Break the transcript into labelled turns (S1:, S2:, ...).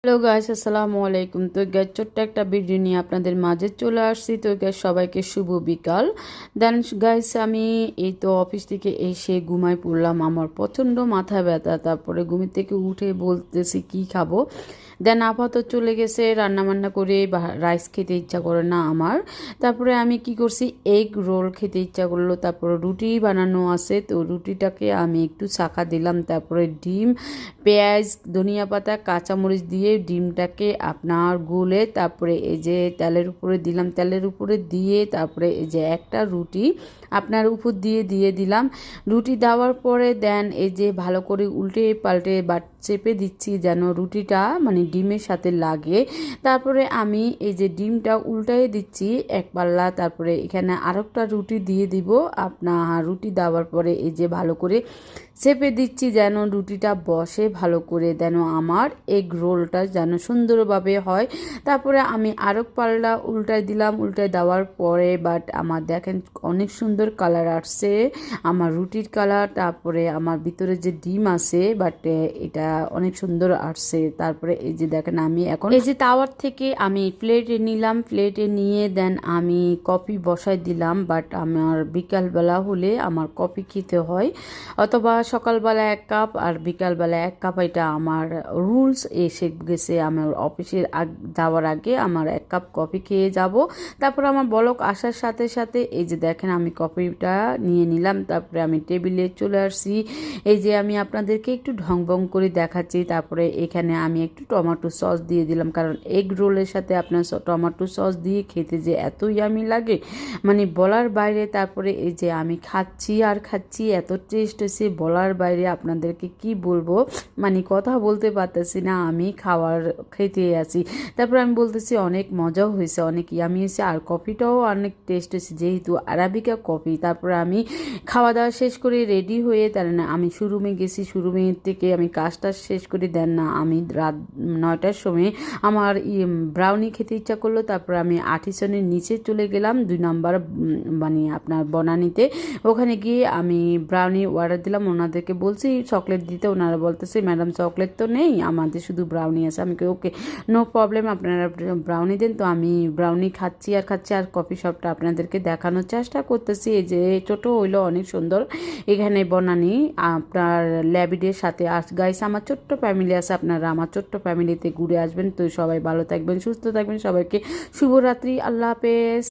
S1: Hello guys, আসসালামু আলাইকুম। তো গাইস, ছোট্ট একটা ভিডিও নিয়ে আপনাদের মাঝে চলে আসছি। তো গাইস, সবাইকে শুভ বিকাল। দেন গাইস, আমি এই তো অফিস থেকে এসে ঘুমায় পড়লাম। আমার প্রচণ্ড মাথা ব্যথা। তারপরে ঘুম থেকে উঠে বলতেছি কি খাবো। দেন আপাতত চলে গেছে রান্না বান্না করে, রাইস খেতে ইচ্ছা করে না আমার। তারপরে আমি কি করছি, এগ রোল খেতে ইচ্ছা করলো। তারপরে রুটি বানানো আছে, তো রুটিটাকে আমি একটু ছাকা দিলাম। তারপরে ডিম, পেঁয়াজ, ধনিয়া পাতা, কাঁচামরিচ দিয়ে ডিমটাকে আপনার গুলে তারপরে এই যে তেলের উপরে দিলাম। তেলের উপরে দিয়ে তারপরে এই যে একটা রুটি আপনার উপর দিয়ে দিয়ে দিলাম। রুটি দেওয়ার পরে দেন এই যে ভালো করে উল্টে পাল্টে বা চেপে দিচ্ছি যেন রুটিটা মানে ডিমের সাথে লাগে। তারপরে আমি এই যে ডিমটা উল্টাই দিচ্ছি এক পাল্লা। তারপরে এখানে আরেকটা রুটি দিয়ে দিব। আপনার রুটি দেওয়ার পরে এই যে ভালো করে চেপে দিচ্ছি যেন রুটিটা বসে ভালো করে, যেন আমার এগ রোলটা যেন সুন্দরভাবে হয়। তারপরে আমি আরেক পাল্লা উল্টাই দিলাম। উল্টাই দেওয়ার পরে বাট আমার দেখেন অনেক সুন্দর কালার আসছে আমার রুটির কালার। তারপরে আমার ভিতরে যে ডিম আছে বাট এটা অনেক সুন্দর আসছে। তারপরে এই যে দেখেন আমি এখন এই যে তাওয়ার থেকে আমি প্লেটে নিলাম। প্লেটে নিয়ে দেন আমি কফি বসাই দিলাম। বাট আমার বিকালবেলা হলে আমার কফি খেতে হয়, অথবা সকালবেলা 1 কাপ আর বিকালবেলা 1 কাপ। এটা আমার রুলস এসে গেছে। আমার অফিসের যাওয়ার আগে আমার 1 কাপ কফি খেয়ে যাব। তারপর আমার বলক আসার সাথে সাথে এই যে দেখেন আমি কফিটা নিয়ে নিলাম। তারপরে আমি টেবিলে চলে আসছি। এই যে আমি আপনাদেরকে একটু ঢং করে দেখাচ্ছি। তারপরে এখানে আমি একটু টমেটো সস দিয়ে দিলাম, কারণ এগ রোলের সাথে আপনার টমেটো সস দিয়ে খেতে যে এত ইয়ামি লাগে মানে বলার বাইরে। তারপরে এই যে আমি খাচ্ছি আর খাচ্ছি, এত টেস্ট হয়েছে বলার বাইরে। আপনাদেরকে কি বলবো, মানে কথা বলতে পারতেছি না, আমি খেতে আছি। তারপর আমি বলতেছি অনেক মজাও হয়েছে, অনেক ইয়ামি হয়েছে, আর কফিটাও অনেক টেস্ট হয়েছে যেহেতু আরাবিকা কফি। তারপরে আমি খাওয়া দাওয়া শেষ করে রেডি হয়ে তাহলে না আমি শোরুমে গেছি। শোরুমে থেকে আমি কাজটা শেষ করে দেন না আমি রাত 9টার সময় আমার ব্রাউনি খেতে ইচ্ছা করলো। তারপর আমি আর্টিসানের নিচে চলে গেলাম 2 নম্বর মানে আপনার বনানীতে। ওখানে গিয়ে আমি ব্রাউনি অর্ডার দিলাম। ওনাদেরকে বলছি চকলেট দিতে, ওনারা বলতেছে ম্যাডাম চকলেট তো নেই, আমাদের শুধু ব্রাউনি আছে। আমি ওকে, নো প্রবলেম, আপনারা ব্রাউনি দেন। তো আমি ব্রাউনি খাচ্ছি আর খাচ্ছি আর কফি শপটা আপনাদেরকে দেখানোর চেষ্টা করতেছি। এই যে ছোটো হইলো অনেক সুন্দর এখানে বনানী আপনার ল্যাবিডের সাথে। গাইস, আমার ছোট্ট ফ্যামিলি আছে, আপনারা আমার ছোট্ট ফ্যামিলিতে ঘুরে আসবেন। তো সবাই ভালো থাকবেন, সুস্থ থাকবেন, সবাইকে শুভরাত্রি, আল্লাহ হাফেজ।